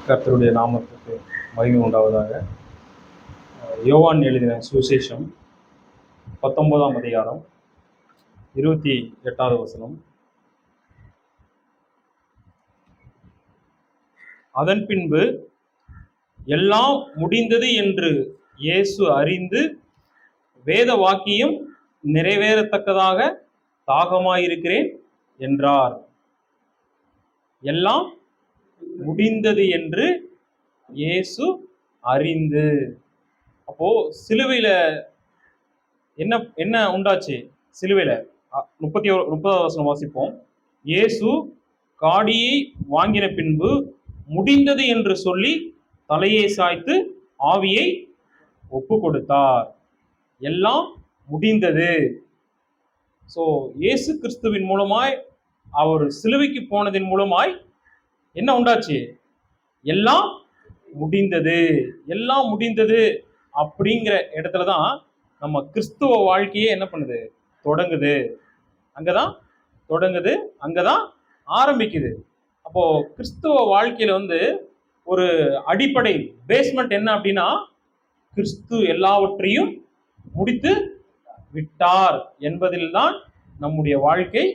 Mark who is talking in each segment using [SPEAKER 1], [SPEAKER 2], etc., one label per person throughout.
[SPEAKER 1] கர்த்தருடைய நாமத்துக்கு மகிமை உண்டாவதாக. யோவான் எழுதின சுவிசேஷம் 19ஆம் அதிகாரம் 28வது வசனம். அதன் பின்பு எல்லாம் முடிந்தது என்று இயேசு அறிந்து வேத வாக்கியம் நிறைவேறத்தக்கதாக தாகமாயிருக்கிறேன் என்றார். எல்லாம் முடிந்தது என்று இயேசு அறிந்து. அப்போ சிலுவையில என்ன என்ன உண்டாச்சு? சிலுவையில 30வது வசனம் வாசிப்போம். இயேசு காடியை வாங்கின பின்பு முடிந்தது என்று சொல்லி தலையை சாய்த்து ஆவியை ஒப்பு கொடுத்தார். எல்லாம் முடிந்தது. ஸோ இயேசு கிறிஸ்துவின் மூலமாய், அவர் சிலுவைக்கு போனதின் மூலமாய் என்ன உண்டாச்சு? எல்லாம் முடிந்தது. எல்லாம் முடிந்தது அப்படிங்கிற இடத்துல தான் நம்ம கிறிஸ்துவ வாழ்க்கையே என்ன பண்ணுது? தொடங்குது. அங்கதான் தொடங்குது, அங்கதான் ஆரம்பிக்குது. அப்போ கிறிஸ்துவ வாழ்க்கையில ஒரு அடிப்படை பேஸ்மெண்ட் என்ன அப்படின்னா, கிறிஸ்து எல்லாவற்றையும் முடித்து விட்டார் என்பதில் தான் நம்முடைய வாழ்க்கை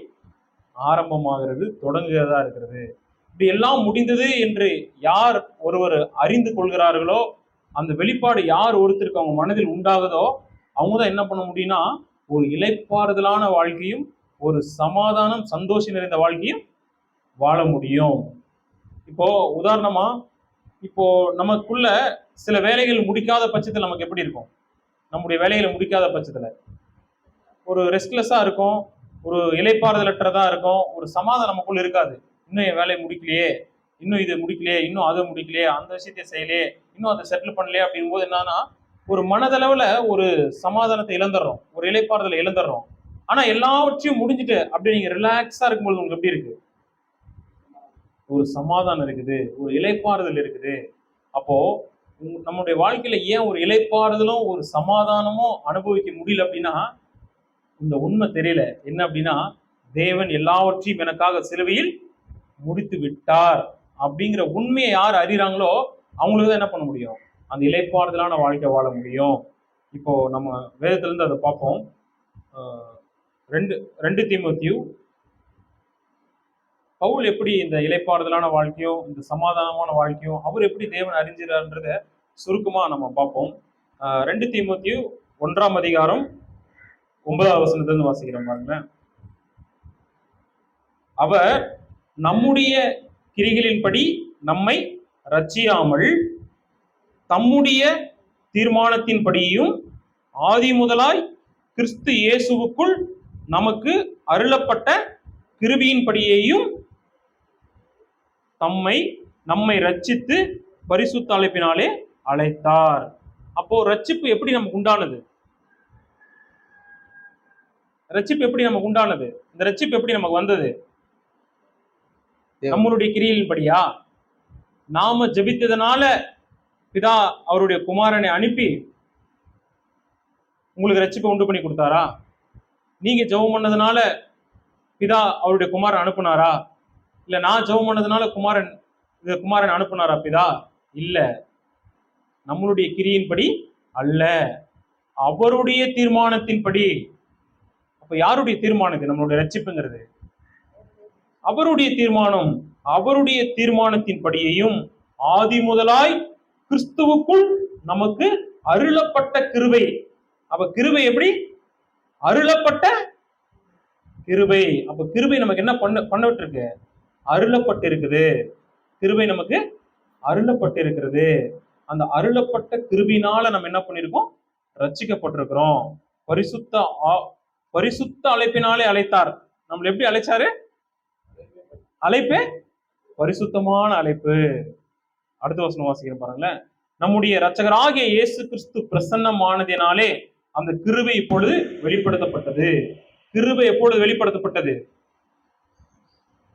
[SPEAKER 1] ஆரம்பமாகிறது, தொடங்குகிறதா இருக்கிறது. இப்படி எல்லாம் முடிந்தது என்று யார் ஒருவர் அறிந்து கொள்கிறார்களோ, அந்த வெளிப்பாடு யார் ஒருத்தருக்கு அவங்க மனதில் உண்டாகுதோ, அவங்க தான் என்ன பண்ண முடியும்னா, ஒரு இளைப்பாறுதலான வாழ்க்கையும் ஒரு சமாதானம் சந்தோஷம் நிறைந்த வாழ்க்கையும் வாழ முடியும். இப்போ உதாரணமா, இப்போ நமக்குள்ள சில வேலைகள் முடிக்காத பட்சத்தில் நமக்கு எப்படி இருக்கும்? நம்முடைய வேலைகளை முடிக்காத பட்சத்துல ஒரு ரெஸ்ட்லெஸ்ஸா இருக்கும், ஒரு இளைப்பாறுதலற்றதா இருக்கும், ஒரு சமாதானம் நமக்குள்ள இருக்காது. இன்னும் என் வேலையை முடிக்கலையே, இன்னும் இது முடிக்கலையே, இன்னும் அதை முடிக்கலையே, அந்த விஷயத்தை செய்யலையே, இன்னும் அதை செட்டில் பண்ணலையே அப்படிங்கும் போது என்னன்னா, ஒரு மனதளவுல ஒரு சமாதானத்தை இழந்துடுறோம், ஒரு இளைப்பாறுதலை இழந்துடுறோம். ஆனா எல்லாவற்றையும் முடிஞ்சுட்டு அப்படி நீங்க ரிலாக்ஸா இருக்கும்போது உங்களுக்கு எப்படி இருக்கு? ஒரு சமாதானம் இருக்குது, ஒரு இளைப்பாறுதல் இருக்குது. அப்போ நம்முடைய வாழ்க்கையில ஏன் ஒரு இளைப்பாறுதலும் ஒரு சமாதானமும் அனுபவிக்க முடியல அப்படின்னா, இந்த உண்மை தெரியல. என்ன அப்படின்னா, தேவன் எல்லாவற்றையும் எனக்காக சிலுவையில் முடித்து விட்டார் அப்படிங்கிற உண்மையை யார் அறிகிறாங்களோ அவங்களுக்கு தான் என்ன பண்ண முடியும்? அந்த இளைப்பாறுதலான வாழ்க்கை வாழ முடியும். இப்போ நம்ம வேதத்திலிருந்து அதை பார்ப்போம். 2 தீமோத்தேயு பவுல் எப்படி இந்த இளைப்பாறுதலான வாழ்க்கையும் இந்த சமாதானமான வாழ்க்கையும் அவர் எப்படி தேவன் அறிஞ்சிறார்ன்றத சுருக்கமா நம்ம பார்ப்போம். 2 தீமோத்தேயு 1ஆம் அதிகாரம் 9வது வசனத்திலிருந்து வாசிக்கிறோம் பாருங்களேன். அவர் நம்முடைய கிரிகளின்படி நம்மை ரட்சியாமல் தம்முடைய தீர்மானத்தின்படியும் ஆதி முதலாய் கிறிஸ்து இயேசுவுக்குள் நமக்கு அருளப்பட்ட கிருபையின்படியேயும் நம்மை ரட்சித்து பரிசுத்த அழைப்பினாலே அழைத்தார். அப்போ ரட்சிப்பு எப்படி நமக்கு உண்டானது? ரட்சிப்பு எப்படி நமக்கு உண்டானது? இந்த ரட்சிப்பு எப்படி நமக்கு வந்தது? நம்மளுடைய கிரியின்படியா? நாம ஜெபித்ததனால பிதா அவருடைய குமாரனை அனுப்பி உங்களுக்கு ரட்சிப்பை உண்டு பண்ணி கொடுத்தாரா? நீங்க ஜெபம் பண்ணதுனால பிதா அவருடைய குமாரன் அனுப்புனாரா? இல்ல நான் ஜெபம் பண்ணதுனால குமாரன் அனுப்புனாரா பிதா? இல்ல, நம்மளுடைய கிரியின்படி அல்ல, அவருடைய தீர்மானத்தின்படி. அப்ப யாருடைய தீர்மானம்? நம்மளுடைய ரட்சிப்புங்கிறது அவருடைய தீர்மானம். அவருடைய தீர்மானத்தின்படியையும் ஆதி முதலாய் கிறிஸ்துவுக்குள் நமக்கு அருளப்பட்ட கிருபை. அப்ப கிருபை எப்படி? அருளப்பட்ட கிருபை. அப்ப கிருபை நமக்கு என்ன பண்ணவிட்டு இருக்கு? அருளப்பட்டு இருக்குது. கிருபை நமக்கு அருளப்பட்டு இருக்கிறது. அந்த அருளப்பட்ட கிருபினால நம்ம என்ன பண்ணிருக்கோம்? ரட்சிக்கப்பட்டிருக்கிறோம். பரிசுத்த அழைப்பினாலே அழைத்தார். நம்மள எப்படி அழைச்சாரு? அழைப்பே பரிசுத்தமான அழைப்பு. அடுத்த வசனம் வாசிக்கிறேன் பாருங்களேன். நம்முடைய இரட்சகராகிய இயேசு கிறிஸ்து பிரசன்னமானதினாலே அந்த கிருபை இப்பொழுது வெளிப்படுத்தப்பட்டது. கிருபை எப்பொழுது வெளிப்படுத்தப்பட்டது?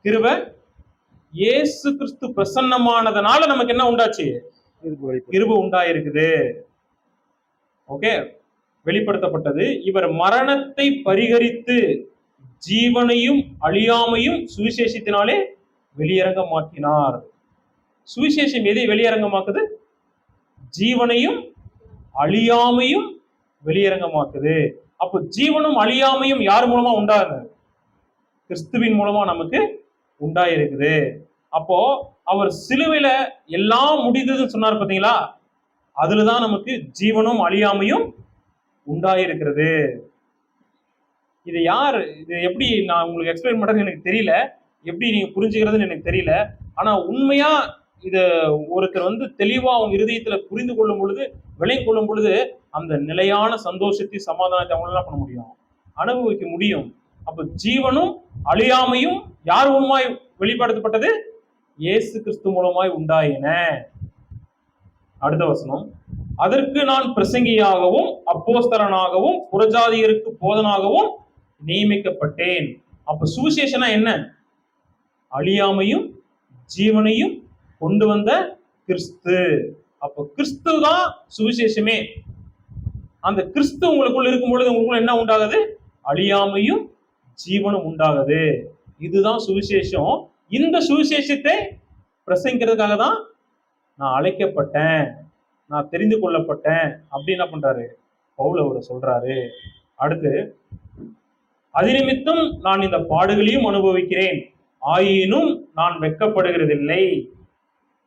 [SPEAKER 1] கிருபை இயேசு கிறிஸ்து பிரசன்னமானதனால நமக்கு என்ன உண்டாச்சு? கிருபை உண்டாயிருக்குது. ஓகே, வெளிப்படுத்தப்பட்டது. இவர் மரணத்தை பரிகரித்து ஜீவனையும் அழியாமையும் சுவிசேஷத்தினாலே வெளியரங்கமாக்கினார். சுவிசேஷம் எதை வெளியரங்கமாக்குது? ஜீவனையும் அழியாமையும் வெளியரங்கமாக்குது. அப்போ ஜீவனும் அழியாமையும் யார் மூலமா உண்டாகுது? கிறிஸ்துவின் மூலமா நமக்கு உண்டாயிருக்குது. அப்போ அவர் சிலுவையில எல்லாம் முடிந்ததுன்னு சொன்னார் பாத்தீங்களா, அதுலதான் நமக்கு ஜீவனும் அழியாமையும் உண்டாயிருக்கிறது. இது எப்படி நான் உங்களுக்கு எக்ஸ்பிளைன் பண்றது எனக்கு தெரியல, எப்படி நீங்க புரிஞ்சுக்கிறதுன்னு எனக்கு தெரியல. ஆனா உண்மையா இத ஒருத்தர் தெளிவா அவங்க இருதயத்துல புரிந்து கொள்ளும் பொழுது, விளங்கி கொள்ளும் பொழுது, அந்த நிலையான சந்தோஷத்தை, சமாதானத்தை அவங்களால என்ன பண்ண முடியும்? அனுபவிக்க முடியும். அப்ப ஜீவனும் அழியாமையும் யார் மூலமாய் வெளிப்படுத்தப்பட்டது? இயேசு கிறிஸ்து மூலமாய் உண்டாயின. அடுத்த வசனம், அதற்கு நான் பிரசங்கியாகவும் அப்போஸ்தலனாகவும் புறஜாதியருக்கு போதனாகவும் நியமிக்கப்பட்டேன். அப்ப சுவிசேஷனா என்ன? அழியாமையும் ஜீவனையும் கொண்டு வந்த கிறிஸ்து. அப்ப கிறிஸ்து தான் சுவிசேஷமே. அந்த கிறிஸ்து உங்களுக்குள்ள இருக்கும் பொழுது உங்களுக்குள்ள என்ன உண்டாகுது? அழியாமையும் ஜீவனும் உண்டாகுது. இதுதான் சுவிசேஷம். இந்த சுவிசேஷத்தை பிரசங்கிக்கிறதுக்காக தான் நான் அழைக்கப்பட்டேன், நான் தெரிந்து கொள்ளப்பட்டேன் அப்படி என்ன பண்றாரு பவுல் அவர் சொல்றாரு. அடுத்து, அதிநிமித்தம் நான் இந்த பாடுகளையும் அனுபவிக்கிறேன், ஆயினும் நான் வெட்கப்படுகிறதில்லை.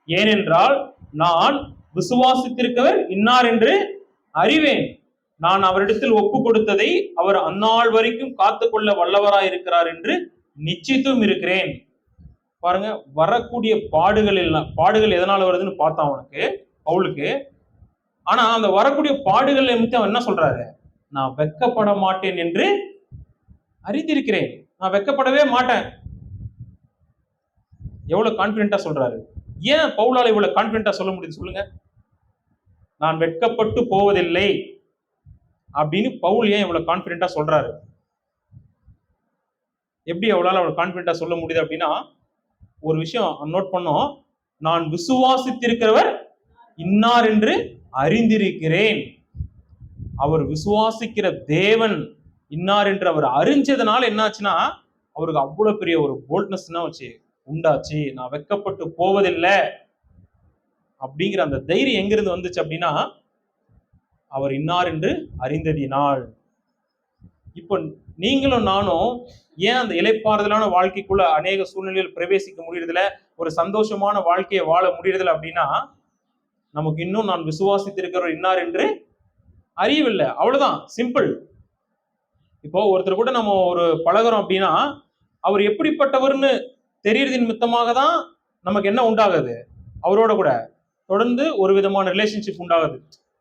[SPEAKER 1] ஏனென்றால் நான் விசுவாசித்திருக்கவர் இன்னார் என்று அறிவேன். நான் அவரிடத்தில் ஒப்பு கொடுத்ததை அவர் அந்நாள் வரைக்கும் காத்துக்கொள்ள வல்லவராய் இருக்கிறார் என்று நிச்சயித்தும் இருக்கிறேன். பாருங்க, வரக்கூடிய பாடுகள் எதனால வருதுன்னு பார்த்தான் அவனுக்கு, பவுலுக்கு. ஆனா அந்த வரக்கூடிய பாடுகள் அவன் என்ன சொல்றாரு? நான் வெட்கப்பட மாட்டேன் என்று அறிந்திருக்கிறேன். நான் வெட்கப்படவே மாட்டேன். எவ்வளவு கான்பிடென்டா சொல்றாரு. ஏன் பவுலால இவ்வளவு கான்பிடென்டா சொல்ல முடியுது சொல்லுங்க? நான் வெட்கப்பட்டு போவதில்லை அப்படின்னு பவுல் ஏன் இவ்வளவு கான்பிடென்டா சொல்றாரு? எப்படி அவளால அவ்வளவு கான்பிடென்டா சொல்ல முடியுது அப்படின்னா, ஒரு விஷயம் நோட் பண்ணோம். நான் விசுவாசித்திருக்கிறவர் இன்னார் என்று அறிந்திருக்கிறேன். அவர் விசுவாசிக்கிற தேவன் இன்னார் என்று அவர் அறிஞ்சதுனால என்னாச்சுன்னா, அவருக்கு அவ்வளவு பெரிய ஒரு போல்ட்னஸ் உண்டாச்சு. நான் வெட்கப்பட்டு போவதில்லை அப்படிங்கிற அந்த தைரியம் எங்கிருந்து வந்துச்சு அப்படின்னா, அவர் இன்னார் என்று அறிந்ததினால். இப்போ நீங்களும் நானும் ஏன் அந்த இளைப்பாறுதலான வாழ்க்கைக்குள்ள அநேக சூழ்நிலையில் பிரவேசிக்க முடியறதில்ல, ஒரு சந்தோஷமான வாழ்க்கையை வாழ முடியறதில்ல அப்படின்னா, நமக்கு இன்னும் நான் விசுவாசித்திருக்கிறவர் இன்னார் என்று அறியவில்லை. அவ்வளவுதான், சிம்பிள். இப்போ ஒருத்தர் கூட நம்ம ஒரு பழகிறோம் அப்படின்னா, அவர் எப்படிப்பட்டவர்னு தெரியறதின் நிமித்தமாக தான் நமக்கு என்ன உண்டாகுது? அவரோட கூட தொடர்ந்து ஒரு விதமான ரிலேஷன்ஷிப் உண்டாகுது.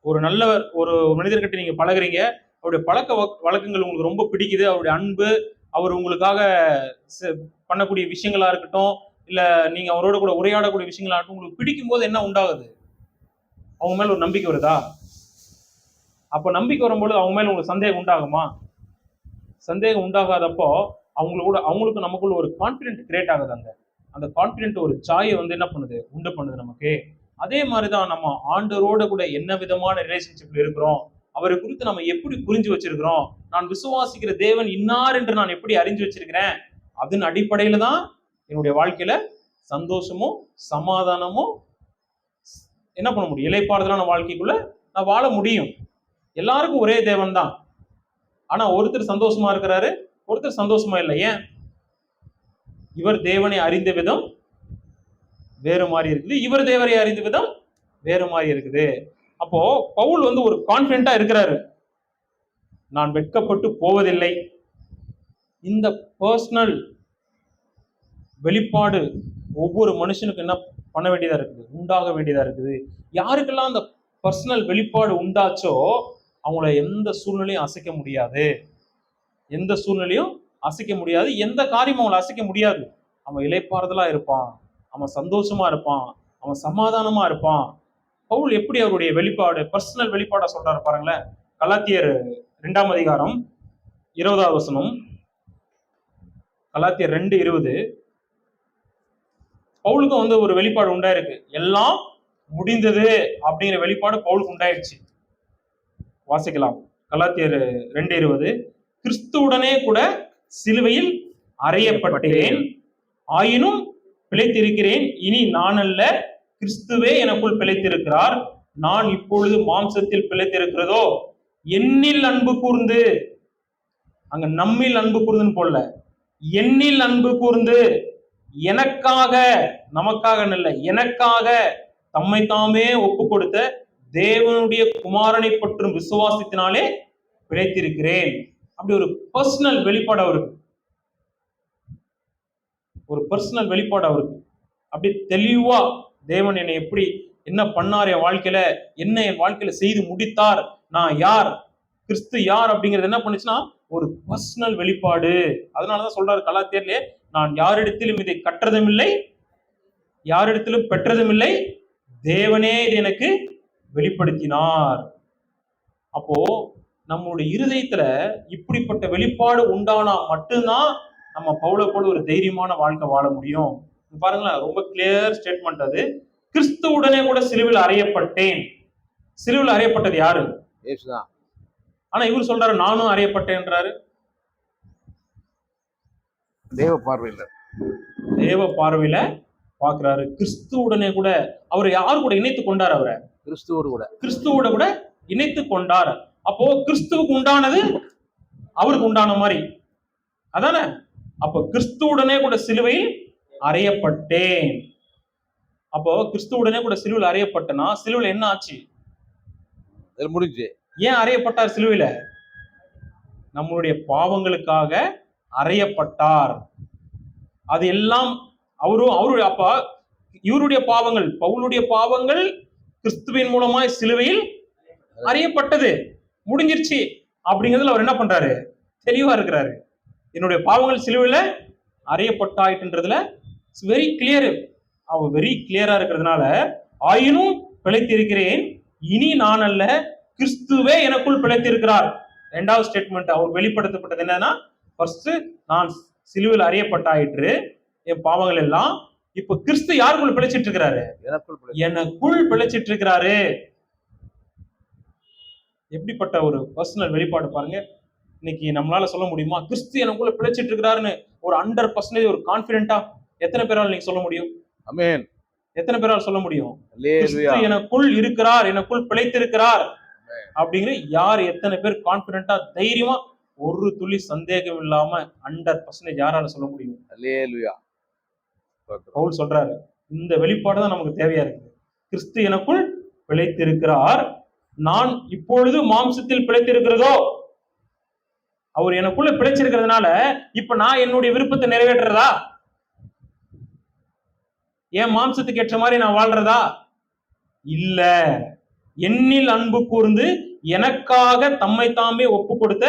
[SPEAKER 1] ஒரு நல்லவர், ஒரு மனிதர்கிட்ட நீங்க பழகுறீங்க, அவருடைய பழக்க வழக்கங்கள் உங்களுக்கு ரொம்ப பிடிக்குது, அவருடைய அன்பு, அவர் உங்களுக்காக பண்ணக்கூடிய விஷயங்களா இருக்கட்டும், இல்ல நீங்க அவரோட கூட உரையாடக்கூடிய விஷயங்களா இருக்கட்டும், உங்களுக்கு பிடிக்கும் போது என்ன உண்டாகுது? அவங்க மேல ஒரு நம்பிக்கை வருதா? அப்ப நம்பிக்கை வரும்போது அவங்க மேல உங்களுக்கு சந்தேகம் உண்டாகுமா? சந்தேகம் உண்டாகாதப்போ அவங்களுக்கு நமக்குள்ள ஒரு கான்பிடென்ட் கிரியேட் ஆகுதாங்க. அந்த கான்பிடென்ட் ஒரு ஜாயை என்ன பண்ணுது? உண்டு பண்ணுது நமக்கு. அதே மாதிரிதான் நம்ம ஆண்டவரோட கூட என்ன விதமான ரிலேஷன்ஷிப்ல இருக்கிறோம், அவரை குறித்து நம்ம எப்படி புரிஞ்சு வச்சிருக்கிறோம், நான் விசுவாசிக்கிற தேவன் இன்னார் என்று நான் எப்படி அறிஞ்சு வச்சிருக்கிறேன், அதன் அடிப்படையில தான் என்னுடைய வாழ்க்கையில சந்தோஷமும் சமாதானமும் என்ன பண்ண முடியும்? இளைப்பாறுதலான வாழ்க்கைக்குள்ள நான் வாழ முடியும். எல்லாருக்கும் ஒரே தேவன் தான். ஆனா ஒருத்தர் சந்தோஷமா இருக்கிறாரு, ஒருத்தர் சந்தோஷமா இல்லை. ஏன்? இவர் தேவனை அறிந்த விதம் வேறு மாதிரி இருக்குது, இவர் தேவரை அறிந்த விதம் வேறு மாதிரி இருக்குது. அப்போ பவுல் ஒரு கான்பிடென்டா இருக்கிறாரு, நான் வெட்கப்பட்டு போவதில்லை. இந்த பர்சனல் வெளிப்பாடு ஒவ்வொரு மனுஷனுக்கு என்ன பண்ண வேண்டியதா இருக்குது? உண்டாக வேண்டியதா இருக்குது. யாருக்கெல்லாம் அந்த பர்சனல் வெளிப்பாடு உண்டாச்சோ அவங்கள எந்த சூழ்நிலையும் அசைக்க முடியாது, எந்த சூழ்நிலையும் அசைக்க முடியாது, எந்த காரியமும் அவங்களை அசைக்க முடியாது. அவன் இளைப்பாறுதலா இருப்பான், அவன் சந்தோஷமா இருப்பான், அவன் சமாதானமா இருப்பான். பவுல் எப்படி அவருடைய வெளிப்பாடு, பர்சனல் வெளிப்பாடா சொல்றாரு பாருங்களேன். கலாத்தியர் 2ஆம் அதிகாரம் 20வது வசனம். கலாத்தியர் 2:20. பவுலுக்கும் ஒரு வெளிப்பாடு உண்டாயிருக்கு. எல்லாம் முடிந்தது அப்படிங்கிற வெளிப்பாடு பவுலுக்கு உண்டாயிடுச்சு. வாசிக்கலாம். கலாத்தியர் 2:20. கிறிஸ்துவுடனே கூட சிலுவையில் அறையப்பட்டேன், ஆயினும் பிழைத்திருக்கிறேன், இனி நான் அல்ல கிறிஸ்துவே எனக்குள் பிழைத்திருக்கிறார், நான் இப்பொழுது மாம்சத்தில் பிழைத்திருக்கிறதோ என்னில் அன்பு கூர்ந்து, அங்க நம்மில் அன்பு கூர்ந்துன்னு போடல, என்னில் அன்பு கூர்ந்து எனக்காக, நமக்காக இல்ல, எனக்காக தம்மை தாமே ஒப்பு கொடுத்த தேவனுடைய குமாரனை பற்றும் விசுவாசத்தினாலே பிழைத்திருக்கிறேன். அப்படி ஒரு பர்சனல் வெளிப்பாடு அவருக்கு, ஒரு பர்சனல் வெளிப்பாடு அவருக்கு. அப்படி தெளிவா தேவன் என்னை எப்படி என்ன பண்ணார், என் வாழ்க்கையில என்ன, என் வாழ்க்கையில செய்து முடித்தார், நான் யார், கிறிஸ்து யார் அப்படிங்கிறது என்ன பண்ணுச்சுன்னா ஒரு பர்சனல் வெளிப்பாடு. அதனாலதான் சொல்றாரு கலாத்தியர்லே, நான் யாரிடத்திலும் இதை கற்றதும் இல்லை, யாரிடத்திலும் பெற்றதும் இல்லை, தேவனே இது எனக்கு வெளிப்படுத்தினார். அப்போ நம்மளுடைய இருதயத்துல இப்படிப்பட்ட வெளிப்பாடு உண்டானா மட்டும்தான் நம்ம பவுலை போல ஒரு தைரியமான வாழ்க்கை வாழ முடியும். பாருங்களேன், ரொம்ப கிளியர் ஸ்டேட்மெண்ட் அது. கிறிஸ்துவுடனே கூட சிலுவில் அறையப்பட்டேன். சிலுவில் அறையப்பட்டது யாரு? இயேசுதான். ஆனா இவர் சொல்றாரு நானும் அறையப்பட்டேன்றாரு. தேவ பார்வையில, தேவ பார்வையில பாக்குறாரு. கிறிஸ்துவுடனே கூட அவர் யாரு கூட இணைத்து கொண்டார்? அவரை கிறிஸ்துவோட கூட இணைத்து கொண்டார். அப்போ கிறிஸ்துவுக்கு உண்டானது அவருக்கு உண்டான மாதிரி அதானே. அப்போ கிறிஸ்துவுடனே கூட சிலுவையில் அறையப்பட்டேன். அப்போ கிறிஸ்துவுடனே கூட சிலுவையில் அறையப்பட்டனா சிலுவையில் என்ன ஆச்சு? முடிஞ்சு. ஏன் அறையப்பட்டார் சிலுவையில? நம்மளுடைய பாவங்களுக்காக அறையப்பட்டார். அது எல்லாம் அவருடைய அப்பா இவருடைய பாவங்கள், பவுலுடைய பாவங்கள் கிறிஸ்துவின் மூலமாய் சிலுவையில் அறியப்பட்டது, முடிஞ்சிருச்சு அப்படிங்கிறதுல அவர் என்ன பண்றாரு? தெளிவா இருக்கிறாரு. என்னுடைய பாவங்கள் சிலுவையில அறியப்பட்டாயிட்டுன்றதுல வெரி கிளியர், அவர் வெரி கிளியரா இருக்கிறதுனால, ஆயினும் பிழைத்திருக்கிறேன், இனி நான் அல்ல கிறிஸ்துவே எனக்குள் பிழைத்திருக்கிறார். இரண்டாவது ஸ்டேட்மெண்ட் அவர் வெளிப்படுத்தப்பட்டது என்னன்னா, ஃபர்ஸ்ட் நான் சிலுவையில் அறியப்பட்டாயிற்று என் பாவங்கள் எல்லாம், இப்ப கிறிஸ்து யாருக்குள் பிழைச்சிட்டு இருக்கிறாரு? எனக்குள் பிழைச்சிட்டு இருக்கிறாரு. எப்படிப்பட்ட ஒரு பர்சனல் வெளிப்பாடு பாருங்க. இன்னைக்கு நம்மளால சொல்ல முடியுமா கிறிஸ்து எனக்குள்ள பிழைச்சிட்டு இருக்கிறாருன்னு ஒரு 100% ஒரு கான்பிடென்ட்டா எத்தனை பேரால் நீங்க சொல்ல முடியும்? ஆமென். எத்தனை பேரால் சொல்ல முடியும்? கிறிஸ்து எனக்குள் இருக்கிறார், எனக்குள் பிழைத்திருக்கிறார் அப்படிங்கிற யார் எத்தனை பேர் கான்பிடென்ட்டா தைரியமா ஒரு துளி சந்தேகம் இல்லாம 100% யாரால சொல்ல முடியும்? அல்லேலூயா. பவுல் சொல்றாரு, இந்த வெளிப்பாடு தான் நமக்கு தேவையா இருக்கு. கிறிஸ்து எனக்குள் பிழைத்திருக்கிறார், நான் இப்பொழுது மாம்சத்தில் பிழைத்திருக்கிறதோ, அவர் எனக்குள்ள பிழைச்சிருக்கிறதுனால இப்ப நான் என்னுடைய விருப்பத்தை நிறைவேற்றுறதா, என் மாம்சத்துக்கு ஏற்ற மாதிரி நான் வாழ்றதா இல்ல. என்னில் அன்பு கூர்ந்து எனக்காக தம்மை தாமே ஒப்பு கொடுத்த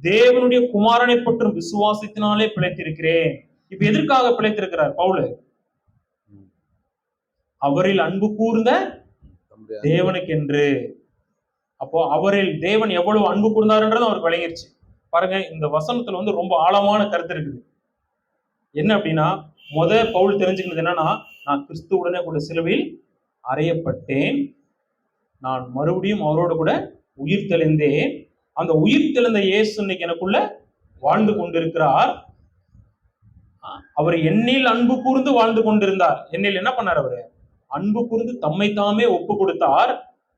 [SPEAKER 1] தேவனுடைய குமாரனை பற்றும் விசுவாசத்தினாலே பிழைத்திருக்கிறேன். இப்ப எதற்காக பிழைத்திருக்கிறார் பவுல்? அவரில் அன்பு கூர்ந்த தேவனுக்கென்று. அப்போ அவரில் தேவன் எவ்வளவு அன்பு கூர்ந்தாருன்றது அவருக்கு விளங்கிருச்சு. பாருங்க, இந்த வசனத்துல ரொம்ப ஆழமான கருத்து இருக்குது. என்ன அப்படின்னா, பவுல் தெரிஞ்சுக்கிறது என்னன்னா, நான் கிறிஸ்துவுடனே கூட சிலுவையில் அறையப்பட்டேன், நான் மறுபடியும் அவரோடு கூட உயிர் தெளிந்தேன், அந்த உயிர் தெளிந்த இயேசு இன்னைக்கு எனக்குள்ள வாழ்ந்து கொண்டிருக்கிறார். அவர் என்னில் அன்பு கூர்ந்து வாழ்ந்து கொண்டிருந்தார். என்னில் என்ன பண்ணார்? அவரு அன்பு கூர்ந்து தம்மை தாமே ஒப்பு கொடுத்தார்.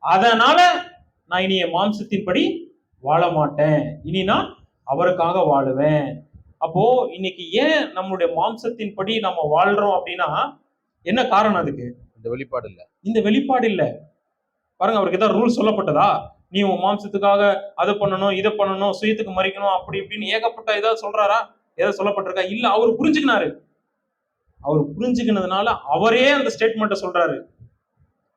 [SPEAKER 1] அதனால நான் இனி என் மாம்சத்தின்படி வாழ மாட்டேன், இனி நான் அவருக்காக வாழுவேன். அப்போ இன்னைக்கு ஏன் நம்மளுடைய மாம்சத்தின்படி நம்ம வாழ்றோம் அப்படின்னா என்ன காரணம்? அதுக்கு இந்த வெளிப்பாடு இல்ல. இந்த வெளிப்பாடு இல்ல. பாருங்க, அவருக்கு ஏதாவது ரூல் சொல்லப்பட்டதா? நீ உன் மாம்சத்துக்காக அதை பண்ணணும், இதை பண்ணணும், சுயத்துக்கு மறிக்கணும், அப்படி இப்படின்னு ஏகப்பட்ட ஏதாவது சொல்றாரா? ஏதாவது சொல்லப்பட்டிருக்கா? இல்ல. அவர் புரிஞ்சுக்கினாரு. அவர் புரிஞ்சுக்கினதுனால அவரே அந்த ஸ்டேட்மெண்ட்டை சொல்றாரு,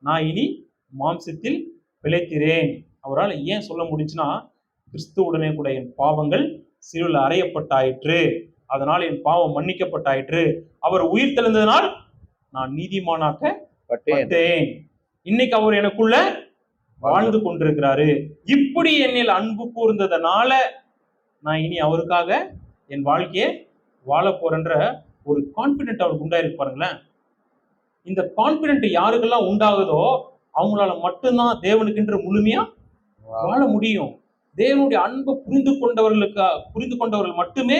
[SPEAKER 1] நான் இனி மாம்சத்தில் பிழைக்கிறேன். அவரால் ஏன் சொல்ல முடிஞ்சுன்னா, கிறிஸ்துவுடனே கூட என் பாவங்கள் சிலுவையில் அறையப்பட்டாயிற்று, அதனால் என் பாவம் மன்னிக்கப்பட்டாயிற்று, அவர் உயிர் தெழுந்ததனால் நான் நீதிமானாக்கப்பட்டேன், இன்னைக்கு அவர் எனக்குள்ள வாழ்ந்து கொண்டிருக்கிறாரு. இப்படி என்னில் அன்பு கூர்ந்ததனால நான் இனி அவருக்காக என் வாழ்க்கையை வாழ போறேன்ற ஒரு கான்பிடென்ட் அவருக்கு உண்டாயிருக்கு. பாருங்களேன், இந்த கான்பிடென்ட் யாருக்கெல்லாம் உண்டாகுதோ அவங்களால மட்டும்தான் தேவனுக்கென்று முழுமையா வாழ முடியும். தேவனுடைய அன்பை புரிந்து கொண்டவர்கள் மட்டுமே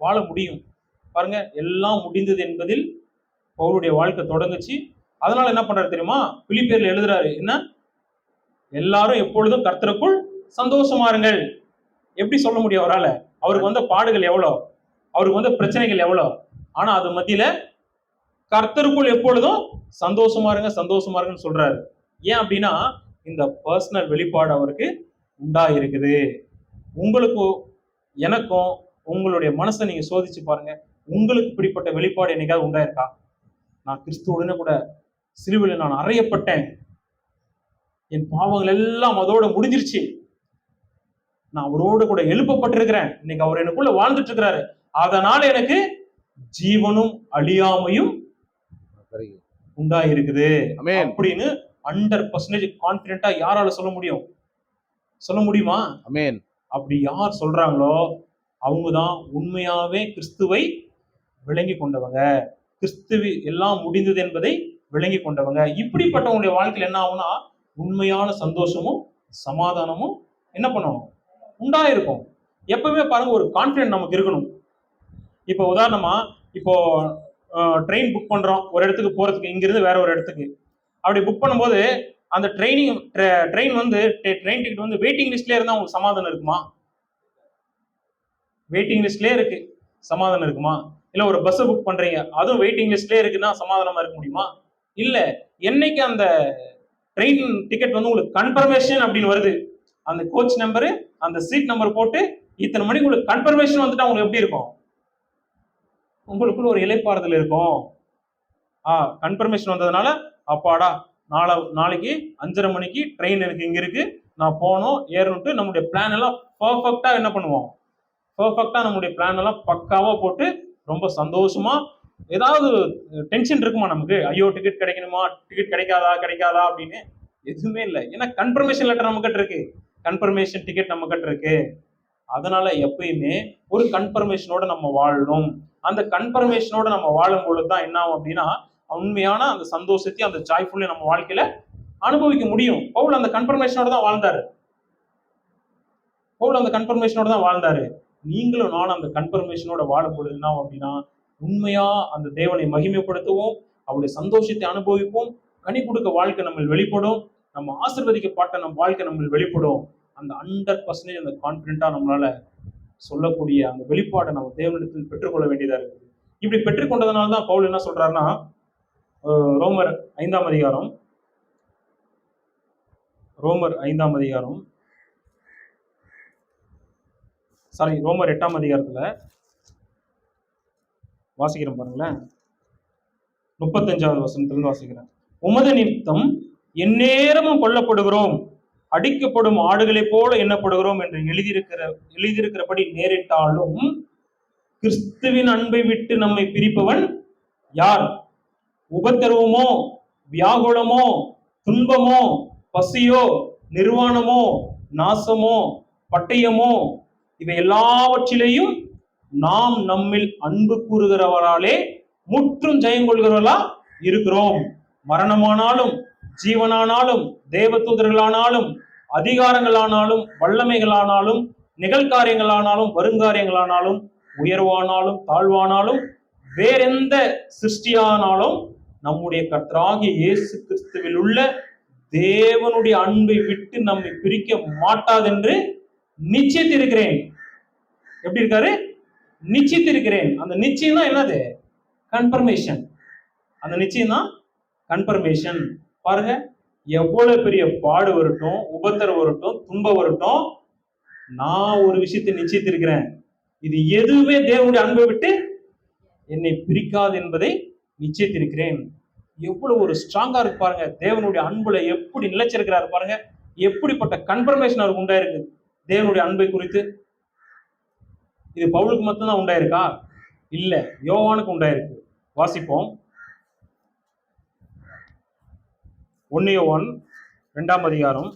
[SPEAKER 1] வாழ முடியும். பாருங்க, எல்லாம் முடிந்தது என்பதில் பவுலுடைய வாழ்க்கை தொடங்குச்சு. அதனால என்ன பண்றாரு தெரியுமா? பிலிப்பியர்ல எழுதுறாரு என்ன, எல்லாரும் எப்பொழுதும் கர்த்தருக்குள் சந்தோஷமா இருங்கள். எப்படி சொல்ல முடியும் அவரால? அவருக்கு வந்த பாடுகள் எவ்வளவு, அவருக்கு வந்த பிரச்சனைகள் எவ்வளவு, ஆனா அது மத்தியில கர்த்தருக்குள் எப்பொழுதும் சந்தோஷமா இருங்க சந்தோஷமா இருங்கன்னு சொல்றாரு. ஏன் அப்படின்னா இந்த பர்சனல் வெளிப்பாடு அவருக்கு உண்டா இருக்குது. உங்களுக்கும் எனக்கும் உங்களுடைய மனசை நீங்க சோதிச்சு பாருங்க. உங்களுக்கு இப்படிப்பட்ட வெளிப்பாடு என்னைக்காவது உண்டாயிருக்கா? நான் கிறிஸ்துவுடனே கூட சிலுவையில் நான் அறையப்பட்டேன், என் பாவங்கள் எல்லாம் அதோட முடிஞ்சிருச்சு, நான் அவரோடு கூட எழுப்பப்பட்டிருக்கிறேன், இன்னைக்கு அவர் எனக்குள்ள வாழ்ந்துட்டு இருக்கிறாரு, அதனால எனக்கு ஜீவனும் அழியாமையும் உண்டாயிருக்குது அப்படின்னு 100% கான்பிடென்ட்டா யாரால சொல்ல முடியும்? சொல்ல முடியுமா? அப்படி யார் சொல்றாங்களோ அவங்கதான் உண்மையாவே கிறிஸ்துவை விளங்கி கொண்டவங்க, கிறிஸ்துவி எல்லாம் முடிந்தது என்பதை விளங்கி கொண்டவங்க. இப்படிப்பட்டவங்களுடைய வாழ்க்கையில் என்ன ஆகும்னா உண்மையான சந்தோஷமும் சமாதானமும் என்ன பண்ணணும்? உண்டாயிருக்கும். எப்பவுமே பாருங்க, ஒரு கான்பிடன்ட் நமக்கு இருக்கணும். இப்போ உதாரணமா, இப்போ ட்ரெயின் புக் பண்றோம் ஒரு இடத்துக்கு போறதுக்கு, இங்கிருந்து வேற ஒரு இடத்துக்கு. அப்படி புக் பண்ணும்போது அந்த ட்ரெயின் வந்து ட்ரெயின் டிக்கெட் வந்து வெயிட்டிங் லிஸ்ட்லயே இருந்தா உங்களுக்கு சமாதானம் இருக்குமா? வெயிட்டிங் லிஸ்ட்லயே இருக்கு, சமாதானம் இருக்குமா? இல்ல ஒரு பஸ் புக் பண்றீங்க, அதுவும் வெயிட்டிங் லிஸ்ட்லயே இருக்குன்னா சமாதானமா இருக்க முடியுமா? இல்ல. என்னைக்கு அந்த ட்ரெயின் டிக்கெட் வந்து உங்களுக்கு கன்ஃபர்மேஷன் அப்படின்னு வருது, அந்த கோச் நம்பரு அந்த சீட் நம்பர் போட்டு இத்தனை மணிக்கு உங்களுக்கு கன்ஃபர்மேஷன் வந்துட்டா உங்களுக்கு எப்படி இருக்கும்? உங்களுக்குள்ள ஒரு இலைப்பாறுதல் இருக்கும். கன்ஃபர்மேஷன் வந்ததுனால அப்பாடா, நாளைக்கு 5:30 மணிக்கு ட்ரெயின் எனக்கு இங்க இருக்கு, நான் போனோம் ஏறணுட்டு நம்முடைய பிளான் எல்லாம் பர்ஃபெக்டா என்ன பண்ணுவோம்? பர்ஃபெக்டா நம்முடைய பிளான் எல்லாம் பக்காவா போட்டு ரொம்ப சந்தோஷமா. ஏதாவது டென்ஷன் இருக்குமா நமக்கு? ஐயோ டிக்கெட் கிடைக்கணுமா, டிக்கெட் கிடைக்காதா அப்படின்னு எதுவுமே இல்லை. ஏன்னா கன்ஃபர்மேஷன் லெட்டர் நம்ம கிட்ட இருக்கு, கன்ஃபர்மேஷன் டிக்கெட் நம்ம கிட்ட இருக்கு. அதனால எப்பயுமே ஒரு கன்ஃபர்மேஷனோட நம்ம வாழணும். அந்த கன்ஃபர்மேஷனோட நம்ம வாழும் பொழுதுதான் என்ன ஆகும் அப்படின்னா உண்மையான அந்த சந்தோஷத்தை, அந்த ஜாய்ஃபுல்லை நம்ம வாழ்க்கையில அனுபவிக்க முடியும். பவுல் அந்த கன்ஃபர்மேஷனோட தான் வாழ்ந்தாரு. பவுல் அந்த கன்ஃபர்மேஷனோட தான் வாழ்ந்தாரு. நீங்களும் நானும் அந்த கன்ஃபர்மேஷனோட வாழும் பொழுது என்ன அப்படின்னா உண்மையா அந்த தேவனை மகிமைப்படுத்துவோம், அவருடைய சந்தோஷத்தை அனுபவிப்போம், கனி கொடுக்க வாழ்க்கை நம்ம வெளிப்படும், நம்ம ஆசீர்வதிக்கப்பட்ட நம்ம வாழ்க்கை நம்ம வெளிப்படும். அந்த 100% அந்த கான்பிடென்ட்டா நம்மளால சொல்லக்கூடிய அந்த வெளிப்பாட்டை நம்ம தேவனிடத்தில் பெற்றுக்கொள்ள வேண்டியதா இருக்குது. இப்படி பெற்றுக்கொண்டதுனால தான் பவுல் என்ன சொல்றாருன்னா, ரோமர் 5ஆம் அதிகாரம் ரோமர் 8ஆம் அதிகாரத்துல வாசிக்கிறேன் பாருங்களேன். 35வது வசனத்திலிருந்து வாசிக்கிறேன். உமது நிமித்தம் எந்நேரமும் கொல்லப்படுகிறோம், அடிக்கப்படும் ஆடுகளை போல எண்ணப்படுகிறோம் என்று எழுதியிருக்கிறபடி நேரிட்டாலும் கிறிஸ்துவின் அன்பை விட்டு நம்மை பிரிப்பவன் யார்? உபத்திரவமோ, வியாகுலமோ, துன்பமோ, பசியோ, நிர்வாணமோ, நாசமோ, பட்டயமோ, இவை எல்லாவற்றிலேயும் நாம் நம்மில் அன்பு கூறுகிறவராலே முற்றும் ஜெயம் கொள்கிறவர்களா இருக்கிறோம். மரணமானாலும் ஜீவனானாலும் தேவதூதர்களானாலும் அதிகாரங்களானாலும் வல்லமைகளானாலும் நிகழ்காரியங்களானாலும் வருங்காரியங்களானாலும் உயர்வானாலும் தாழ்வானாலும் வேறெந்த சிருஷ்டியானாலும் நம்முடைய கர்த்தராகிய இயேசு கிறிஸ்துவில் உள்ள தேவனுடைய அன்பை விட்டு நம்மை பிரிக்க மாட்டாதென்று நிச்சயித்திருக்கிறேன். எப்படி இருக்காரு? நிச்சயித்திருக்கிறேன். அந்த நிச்சயம் தான் என்னது? கன்ஃபர்மேஷன். அந்த நிச்சயம் தான் கன்ஃபர்மேஷன். பாருங்க, எவ்வளவு பெரிய பாடு வரட்டும், உபத்திரம் வரட்டும், துன்பம் வரட்டும், நான் ஒரு விஷயத்தை நிச்சயித்திருக்கிறேன், இது எதுவுமே தேவனுடைய அன்பை விட்டு என்னை பிரிக்காது என்பதை நிச்சயித்திருக்கிறேன். எவ்வளவு ஒரு ஸ்ட்ராங்கா இருக்கு பாருங்க, தேவனுடைய அன்புல எப்படி நிலைச்சிருக்கிறாரு பாருங்க, எப்படிப்பட்ட கன்ஃபர்மேஷன் அவருக்கு உண்டாயிருக்கு தேவனுடைய அன்பை குறித்து. இது பவுலுக்கு மட்டும்தான் உண்டாயிருக்கா? இல்ல, யோவானுக்கு உண்டாயிருக்கு. வாசிப்போம். 1 யோவான் 2ஆம் அதிகாரம்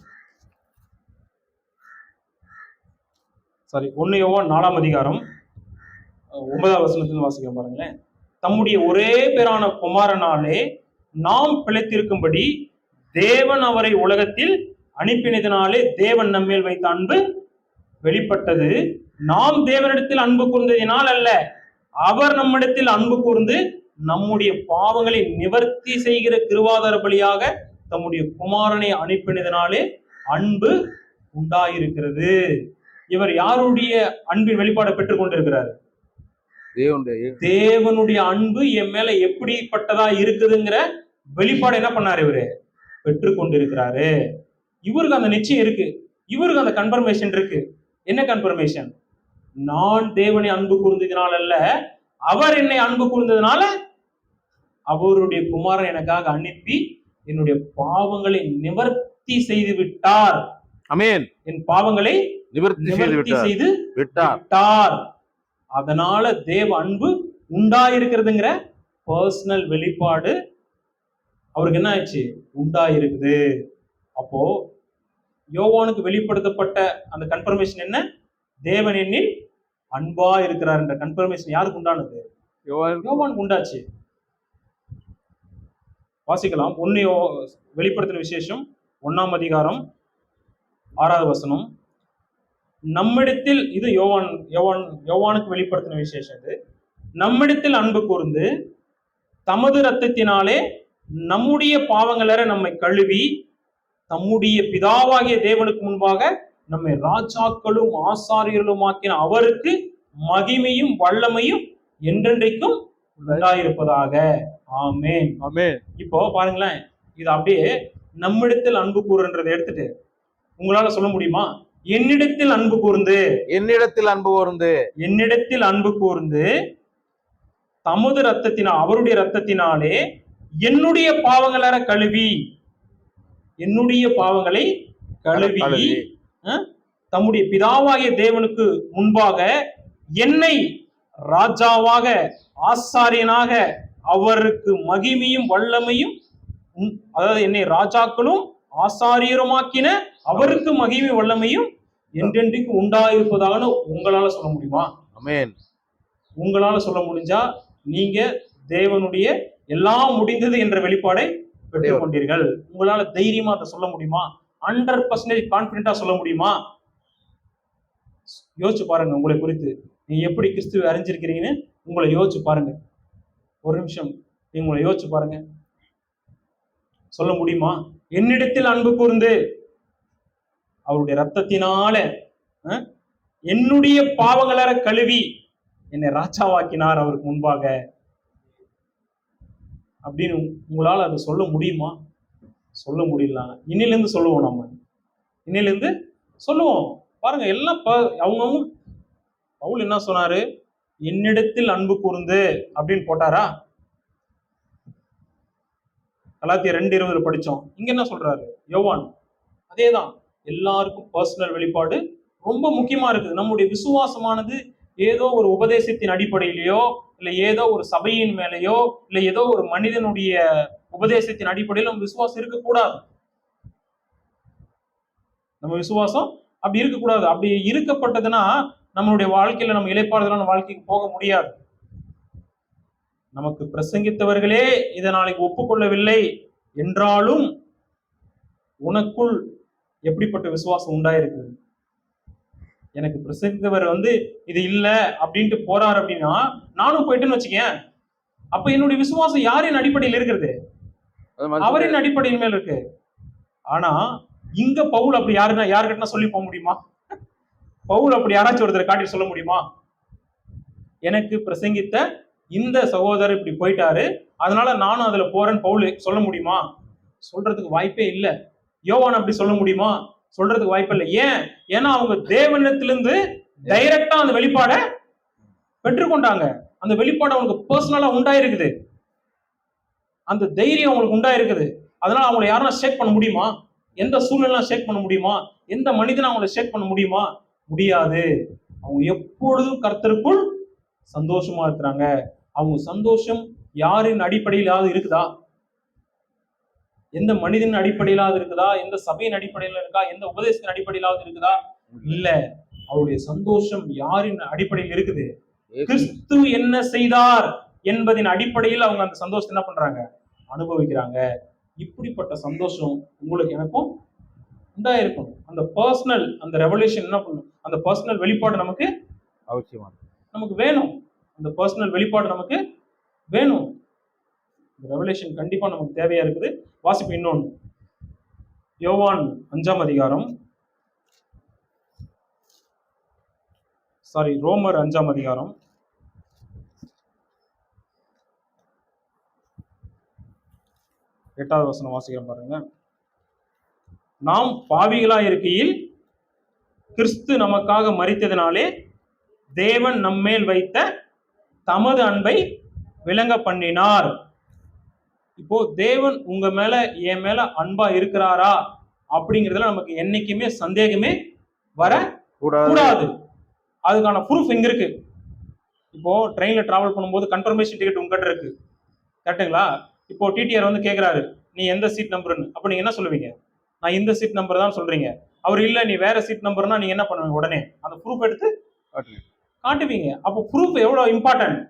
[SPEAKER 1] 1 யோவான் 4ஆம் அதிகாரம் 9வது வசனத்திலிருந்து வாசிக்கிறோம் பாருங்களேன். தம்முடைய ஒரே பேரான குமாரனாலே நாம் பிழைத்திருக்கும்படி தேவன் அவரை உலகத்தில் அனுப்பினதினாலே தேவன் நம்மேல் வைத்த அன்பு வெளிப்பட்டது. நாம் தேவனிடத்தில் அன்பு கூர்ந்ததினால் அல்ல, அவர் நம்மிடத்தில் அன்பு கூர்ந்து நம்முடைய பாவங்களை நிவர்த்தி செய்கிற கிருபாதார பலியாக தம்முடைய குமாரனை அனுப்பினதினாலே அன்பு உண்டாயிருக்கிறது. இவர் யாருடைய அன்பின் வெளிப்பாடை பெற்றுக் கொண்டிருக்கிறார்? தேவனுடைய அன்பு என் மேல எப்படிப்பட்டதா இருக்குதுங்கிற வெளிப்பாடு என்ன பண்ணாரு? இவரு பெற்றுக் கொண்டிருக்கிறாரு. இவருக்கு அந்த நிச்சயம் இருக்கு, இவருக்கு அந்த கன்ஃபர்மேஷன் இருக்கு. என்ன கன்ஃபர்மேஷன்? நான் தேவனை அன்பு கூர்ந்ததினால் அல்ல, அவர் என்னை அன்பு கூர்ந்ததுனால அவருடைய குமாரன் எனக்காக அனுப்பி என்னுடைய பாவங்களை நிவர்த்தி செய்து விட்டார். ஆமென். என் பாவங்களை நிவர்த்தி செய்து விட்டார். அதனால தேவ அன்பு உண்டாயிருக்கிறதுங்கிற பர்சனல் வெளிப்பாடு அவருக்கு என்ன ஆயிடுச்சு? உண்டாயிருக்குது. அப்போ யோவானுக்கு வெளிப்படுத்தப்பட்ட அந்த கன்ஃபர்மேஷன் என்ன? தேவன் என்னில் அன்பா இருக்கிறார் என்ற கன்ஃபர்மேஷன் யாருக்கு உண்டானது? யோவானுக்கு உண்டாச்சு. வாசிக்கலாம். வெளிப்படுத்தின விசேஷம் 1ஆம் அதிகாரம் 6வது வசனம். நம்மிடத்தில், இது யோவானுக்கு வெளிப்படுத்தின விசேஷம். இது நம்மிடத்தில் அன்பு கூர்ந்து தமது இரத்தத்தினாலே நம்முடைய பாவங்களற நம்மை கழுவி தம்முடைய பிதாவாகிய தேவனுக்கு முன்பாக நம்மை ராஜாக்களும் ஆசாரியர்களும் ஆக்கின அவருக்கு மகிமையும் வல்லமையும் என்றென்றைக்கும் உண்டாயிருப்பதாக. ஆமென். ஆமென். இப்போ பாருங்களேன், இது அப்படியே நம்மிடத்தில் அன்பு கூறுன்றதை எடுத்துட்டு உங்களால சொல்ல முடியுமா? என்னிடத்தில் அன்பு கூர்ந்து, என்னிடத்தில் அன்பு கூர்ந்து தமது ரத்தத்தினால், அவருடைய ரத்தத்தினாலே என்னுடைய பாவங்களற கழுவி, என்னுடைய பாவங்களை கழுவி தம்முடைய பிதாவாகிய தேவனுக்கு முன்பாக என்னை ராஜாவாக ஆசாரியனாக அவருக்கு மகிமையும் வல்லமையும், அதாவது என்னை ராஜாக்களும் ஆசாரியருமாக்கின அவருக்கு மகிமை வல்லமையும் என்றென்றைக்கு உண்டாயிருப்பதாக உங்களால சொல்ல முடியுமா? ஆமென். உங்களால சொல்ல முடிஞ்சா நீங்க தேவனுடைய எல்லாம் முடிந்தது என்ற வெளிப்பாடை பெற்றுக் கொண்டீர்கள். உங்களால தைரியமா அதை சொல்ல முடியுமா? 100% கான்பிடண்டா சொல்ல முடியுமா? யோசிச்சு பாருங்க. உங்களை குறித்து நீங்க எப்படி கிறிஸ்துவை அறிஞ்சிருக்கிறீங்கன்னு உங்களை யோசிச்சு பாருங்க. ஒரு நிமிஷம் உங்களை யோசிச்சு பாருங்க. சொல்ல முடியுமா? என்னிடத்தில் அன்பு கூர்ந்து அவருடைய ரத்தத்தினால என்னுடைய பாவங்களற கழுவி என்னை ராஜாவாக்கினார் அவருக்கு முன்பாக அப்படின்னு உங்களால அதை சொல்ல முடியுமா? சொல்ல முடியல. இன்னிலிருந்து சொல்லுவோம். நம்ம இன்னிலிருந்து சொல்லுவோம். பாருங்க, எல்லாம் அவங்கவுங்க. பவுல் என்ன சொன்னாரு? என்னிடத்தில் அன்பு கூர்ந்து அப்படின்னு போட்டாரா? கலாத்தியர் 2:20 படிச்சோம். இங்க என்ன சொல்றாரு யோவான்? அதேதான். எல்லாருக்கும் பர்சனல் வெளிப்பாடு ரொம்ப முக்கியமா இருக்குது. நம்முடைய விசுவாசமானது ஏதோ ஒரு உபதேசத்தின் அடிப்படையிலேயோ, இல்ல ஏதோ ஒரு சபையின் மேலேயோ, இல்ல ஏதோ ஒரு மனிதனுடைய உபதேசத்தின் அடிப்படையில் நம்ம விசுவாசம் இருக்கக்கூடாது. நம்ம விசுவாசம் அப்படி இருக்கக்கூடாது. அப்படி இருக்கப்பட்டதுன்னா நம்மளுடைய வாழ்க்கையில நம்ம இளைப்பாறுதலான வாழ்க்கைக்கு போக முடியாது. நமக்கு பிரசங்கித்தவர்களே இதை நாளைக்கு ஒப்புக்கொள்ளவில்லை என்றாலும் உனக்குள் எப்படிப்பட்ட விசுவாசம் உண்டாயிருக்குது? எனக்கு பிரசங்கித்தவர் இது இல்ல அப்படின்ட்டு போறாரு அப்படின்னா நானும் போயிட்டுன்னு வச்சுக்கேன். அப்ப என்னுடைய விசுவாசம் யாரின் அடிப்படையில் இருக்கிறது? அவரின் அடிப்படையின் மேல் இருக்கு. ஆனா இங்க பவுல் அப்படி யாருக்கிட்ட சொல்லி போக முடியுமா? பவுல் அப்படி யாராச்சும் ஒருத்தர் காட்டி சொல்ல முடியுமா? எனக்கு பிரசங்கித்த இந்த சகோதரர் இப்படி போயிட்டாரு, அதனால நானும் அதுல போறேன்னு பவுல் சொல்ல முடியுமா? சொல்றதுக்கு வாய்ப்பே இல்லை. யோவான் அப்படி சொல்ல முடியுமா? சொல்றதுக்கு வாய்ப்பு இல்லை. ஏன்? ஏன்னா அவங்க தேவனிடத்திலிருந்து டைரக்டா அந்த வெளிப்பாடை பெற்றுக்கொண்டாங்க. அந்த வெளிப்பாடு அவங்களுக்கு பர்சனலா உண்டாயிருக்குது. அந்த தைரியம் அவங்களுக்கு உண்டாயிருக்குது. அதனால அவங்களை யாரும் ஷேக் பண்ண முடியுமா? எந்த சூழ்நிலை ஷேக் பண்ண முடியுமா? எந்த மனிதனை அவங்களை ஷேக் பண்ண முடியுமா? முடியாது. அவங்க எப்பொழுதும் கர்த்தருக்குள் சந்தோஷமா இருக்கிறாங்க. அவங்க சந்தோஷம் யாரின் அடிப்படையிலாவது இருக்குதா? எந்த மனிதன் அடிப்படையிலாவது இருக்குதா? எந்த சபையின் அடிப்படையில இருக்கா? எந்த உபதேசத்தின் அடிப்படையிலாவது இருக்குதா? இல்ல. அவருடைய சந்தோஷம் யாரின் அடிப்படையில் இருக்குது? கிறிஸ்து என்ன செய்தார் என்பதின் அடிப்படையில் அவங்க அந்த சந்தோஷத்தை என்ன பண்றாங்க? அனுபவிக்கிறாங்க. இப்படிப்பட்ட சந்தோஷம் உங்களுக்கு எனக்கும் உண்டாயிருக்கும். அந்த பர்சனல், அந்த ரெவல்யூஷன் என்ன பண்ணும்? அந்த பர்சனல் வெளிப்பாடு நமக்கு அவசியமா நமக்கு வேணும். அந்த பர்சனல் வெளிப்பாடு நமக்கு வேணும். ரெவலேஷன் கண்டிப்பா நமக்கு தேவையா இருக்குது. வாசிப்பு இன்னொன்று, யோவான் 5ஆம் அதிகாரம், ரோமர் 5ஆம் அதிகாரம் 8வது வசனம் வாசிக்கிறேன் பாருங்க. நாம் பாவிகளா இருக்கையில் கிறிஸ்து நமக்காக மரித்ததினாலே தேவன் நம்மேல் வைத்த தமது அன்பை விளங்க பண்ணினார். இப்போ தேவன் உங்க மேல என் மேல அன்பா இருக்கிறாரா அப்படிங்கிறதுல நமக்கு என்னைக்குமே சந்தேகமே வர கூடாது. அதுக்கான ப்ரூஃப் எங்க இருக்கு? இப்போ ட்ரெயின்ல டிராவல் பண்ணும்போது கன்ஃபர்மேஷன் டிக்கெட் உங்ககிட்ட இருக்கு, கரெக்டுங்களா? இப்போ டிடிஆர் வந்து கேட்கிறாரு, நீ எந்த சீட் நம்பர்னு. அப்ப நீங்க என்ன சொல்லுவீங்க? நான் இந்த சீட் நம்பர் தான் சொல்றீங்க. அவர் இல்ல நீ வேற சீட் நம்பர்னா நீங்க என்ன பண்ணுவீங்க? உடனே அந்த ப்ரூஃப் எடுத்து காட்டுவீங்க. அப்போ ப்ரூஃப் எவ்வளவு இம்பார்ட்டன்ட்,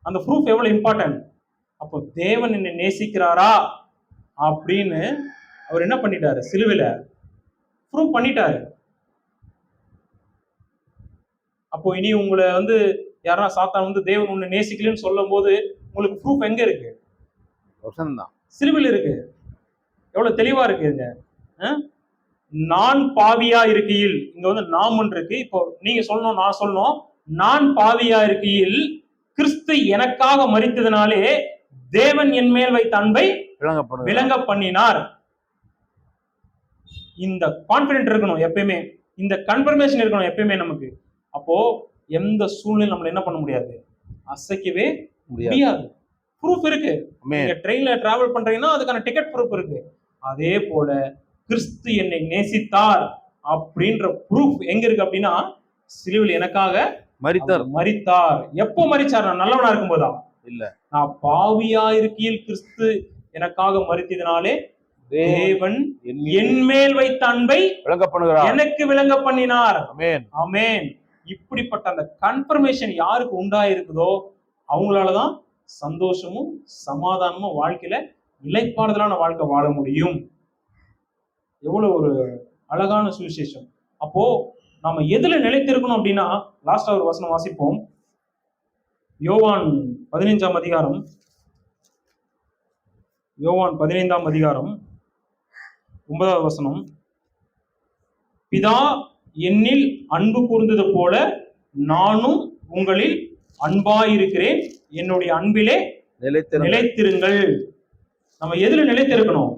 [SPEAKER 1] அந்த ப்ரூஃப் எவ்வளவு இம்பார்ட்டன்ட். அப்போ தேவன் என்னை நேசிக்கிறாரா அப்படின்னு அவர் என்ன பண்ணிட்டாரு? சிலுவையில ப்ரூவ் பண்ணிட்டாரு. அப்போ இனி உங்களை வந்து யாரா சாத்தான் வந்து தேவன் உன்னை நேசிக்கலன்னு சொல்லும் போது உங்களுக்கு ப்ரூஃப் எங்க இருக்கு? சிலுவையில் இருக்கு. எவ்வளவு தெளிவா இருக்குங்க. நான் பாவியா இருக்கையில், இங்க வந்து நாம் இருக்கு. இப்போ நீங்க சொல்லணும், நான் சொல்லணும், நான் பாவியா இருக்கையில் கிறிஸ்து எனக்காக மரித்ததினாலே தேவன் என் மேல் வைத்த அன்பை விளங்க பண்ணினார். இந்த கான்பிடென்ட் இருக்கணும் எப்பயுமே, இந்த கன்ஃபர்மேஷன் இருக்கணும் எப்பயுமே நமக்கு. அப்போ எந்த சூழ்நிலை நம்மள என்ன பண்ண முடியாது, அசைக்கவே முடியாது. ப்ரூஃப் இருக்கு. நீங்க ட்ரெயின்ல டிராவல் பண்றீங்கன்னா அதுக்கான டிக்கெட் ப்ரூஃப் இருக்கு. அதே போல கிறிஸ்து என்னை நேசித்தார் அப்படின்ற ப்ரூஃப் எங்க இருக்கு அப்படின்னா, சிலுவையில் எனக்காக மரித்தார். எப்போ மரிச்சார்? நான் நல்லவனா இருக்கும் போதா? இல்ல, நான் பாவியா இருக்கையில் கிறிஸ்து எனக்காக மரித்ததினாலே தேவன் என் மேல் வைத்த அன்பை எனக்கு விளங்க பண்ணினார். ஆமென். இப்படிப்பட்ட அந்த கன்ஃபர்மேஷன் யாருக்கு உண்டாயிருக்குதோ அவங்களாலதான் சந்தோஷமும் சமாதானமும் வாழ்க்கையில நிலைப்பாடுதலான வாழ்க்கை வாழ முடியும். எவ்வளவு ஒரு அழகான சுவிசேஷம். அப்போ நாம எதுல நிலைத்திருக்கணும் அப்படின்னா, லாஸ்டா ஒரு வசனம் வாசிப்போம். யோவான் 15ஆம் அதிகாரம், யோவான் 15ஆம் அதிகாரம் 9வது வசனம். பிதா என்னில் அன்பு கூர்ந்தது போல நானும் உங்களில் அன்பாயிருக்கிறேன், என்னுடைய அன்பிலே நிலைத்திருங்கள். நம்ம எதுல நிலைத்திருக்கணும்?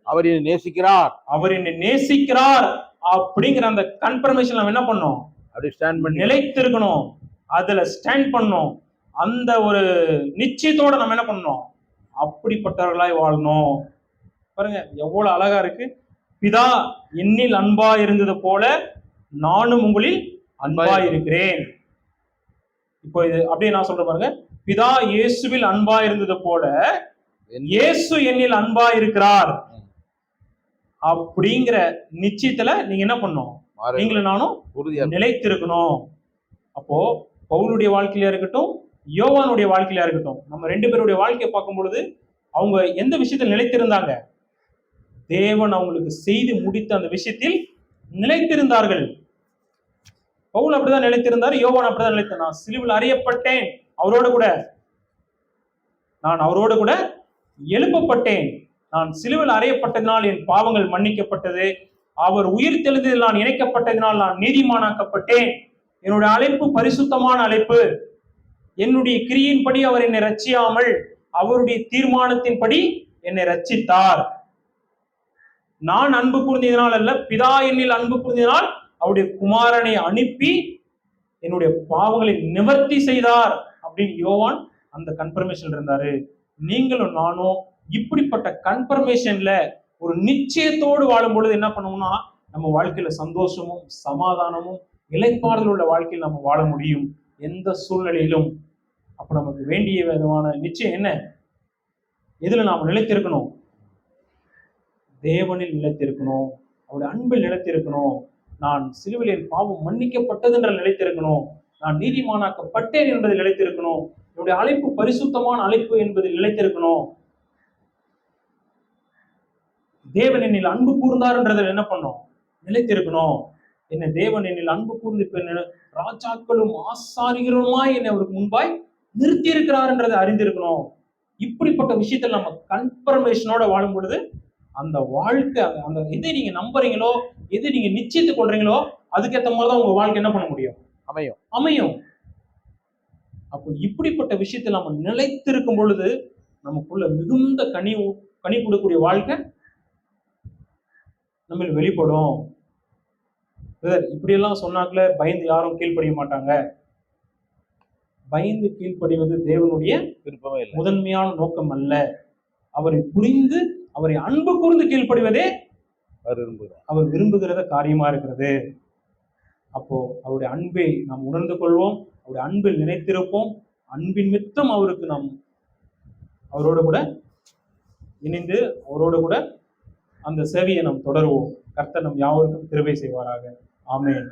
[SPEAKER 1] அவர் என்னை நேசிக்கிறார், அவர் என்னை நேசிக்கிறார் அப்படிங்கிற அந்த கன்ஃபர்மேஷன் நம்ம என்ன பண்ணோம்? அப்படி ஸ்டாண்ட் பண்ணி நிலைத்திருக்கணும். அதுல ஸ்டாண்ட் பண்ணணும். அந்த ஒரு நிச்சயத்தோட நம்ம என்ன பண்ணணும்? அப்படிப்பட்டவர்களாய் வாழணும். பாருங்க எவ்வளவு அழகா இருக்கு. பிதா என்னில் அன்பா இருந்தது போல நானும் உங்களில் அன்பா இருக்கிறேன். இப்போ இது அப்படியே நான் சொல்றேன் பாருங்க. பிதா இயேசுவில் அன்பா இருந்தது போல இயேசு என்னில் அன்பா இருக்கிறார் அப்படிங்கிற நிச்சயத்துல நீங்க என்ன பண்ணணும்? நீங்களும் நானும் நிலைத்திருக்கணும். அப்போ பவுலுடைய வாழ்க்கையில இருக்கட்டும், யோவானுடைய வாழ்க்கையில இருக்கட்டும், நம்ம ரெண்டு பேருடைய வாழ்க்கையை பார்க்கும் பொழுது அவங்க எந்த விஷயத்தில் நிலைத்திருந்தாங்க? தேவன் அவங்களுக்கு செய்து முடித்த அந்த விஷயத்தில் நிலைத்திருந்தார்கள். பவுல் அப்படிதான் நிலைத்திருந்தார், யோவான் அப்படிதான் நிலைத்திருந்தார். நான் சிலுவையில் அறையப்பட்டேன் அவரோடு கூட, நான் அவரோடு கூட எழுப்பப்பட்டேன். நான் சிலுவையில் அறையப்பட்டதினால் என் பாவங்கள் மன்னிக்கப்பட்டது. அவர் உயிர் தெழுந்ததில் நான் இணைக்கப்பட்டதினால் நான் நீதிமானாக்கப்பட்டேன். என்னுடைய அழைப்பு பரிசுத்தமான அழைப்பு. என்னுடைய கிரியின்படி அவர் என்னை ரட்சியாமல் அவருடைய தீர்மானத்தின்படி என்னை ரட்சித்தார். நான் அன்பு கூர்ந்ததினால் அல்ல, பிதா என்னில் அன்பு கூர்ந்ததினால் அவருடைய குமாரனை அனுப்பி என்னுடைய பாவங்களை நிவர்த்தி செய்தார் அப்படின்னு யோவான் அந்த கன்ஃபர்மேஷன் இருந்தாரு. நீங்களும் நானும் இப்படிப்பட்ட கன்ஃபர்மேஷன்ல ஒரு நிச்சயத்தோடு வாழும் பொழுது என்ன பண்ணுவோம்னா, நம்ம வாழ்க்கையில சந்தோஷமும் சமாதானமும் இளைப்பாறுதல் உள்ள வாழ்க்கையில் நம்ம வாழ முடியும் எந்த சூழ்நிலையிலும். அப்ப நமக்கு வேண்டிய விதமான நிச்சயம் என்ன? எதுல நாம நிலைத்திருக்கணும்? தேவனில் நிலைத்திருக்கணும், அவருடைய அன்பில் நிலைத்திருக்கணும். நான் சிலுவையில் பாவம் மன்னிக்கப்பட்டது என்ற நிலைத்திருக்கணும், நான் நீதிமானாக்கப்பட்டேன் என்பதில் நிலைத்திருக்கணும், என்னுடைய அழைப்பு பரிசுத்தமான அழைப்பு என்பதில் நிலைத்திருக்கணும். தேவன் என்னில் அன்பு கூர்ந்தார் என்றதில் என்ன பண்ணும்? நிலைத்திருக்கணும். என்ன தேவன் என்னில் அன்பு கூர்ந்து இப்ப ராஜாக்களும் ஆசாரிகளுமாய் என்னை அவருக்கு முன்பாய் நிறுத்தி இருக்கிறார் என்றதை அறிந்திருக்கணும். இப்படிப்பட்ட விஷயத்துல நம்ம கன்ஃபர்மேஷனோட வாழும் பொழுது அந்த வாழ்க்கை, அந்த எதை நீங்க நம்புறீங்களோ, எதை நீங்க நிச்சயத்து கொள்றீங்களோ, அதுக்கேற்ற மாதிரிதான் உங்க வாழ்க்கை என்ன பண்ண முடியும்,
[SPEAKER 2] அமையும்.
[SPEAKER 1] அமையும். அப்போ இப்படிப்பட்ட விஷயத்தில் நம்ம நிலைத்திருக்கும் பொழுது நமக்குள்ள மிகுந்த கனி கொடுக்கக்கூடிய வாழ்க்கை நம்ம வெளிப்படும். இப்படியெல்லாம் சொன்னாக்கல பயந்து யாரும் கீழ்ப்படிய மாட்டாங்க. பயந்து கீழ்ப்படிவது தேவனுடைய
[SPEAKER 2] விருப்பமே இல்லை,
[SPEAKER 1] முதன்மையான நோக்கம் அல்ல. அவரை புரிந்து அவரை அன்பு கூர்ந்து கீழ்ப்படிவதே அவர் விரும்புகிறத காரியமா இருக்கிறது. அப்போ அவருடைய அன்பை நாம் உணர்ந்து கொள்வோம், அவருடைய அன்பில் நினைத்திருப்போம், அன்பின் மித்தம் அவருக்கு நாம் அவரோடு கூட இணைந்து அவரோடு கூட அந்த சேவையை நாம் தொடருவோம். கர்த்தர் நம் யாவருக்கும் கிருபை செய்வாராக. ஆமென்.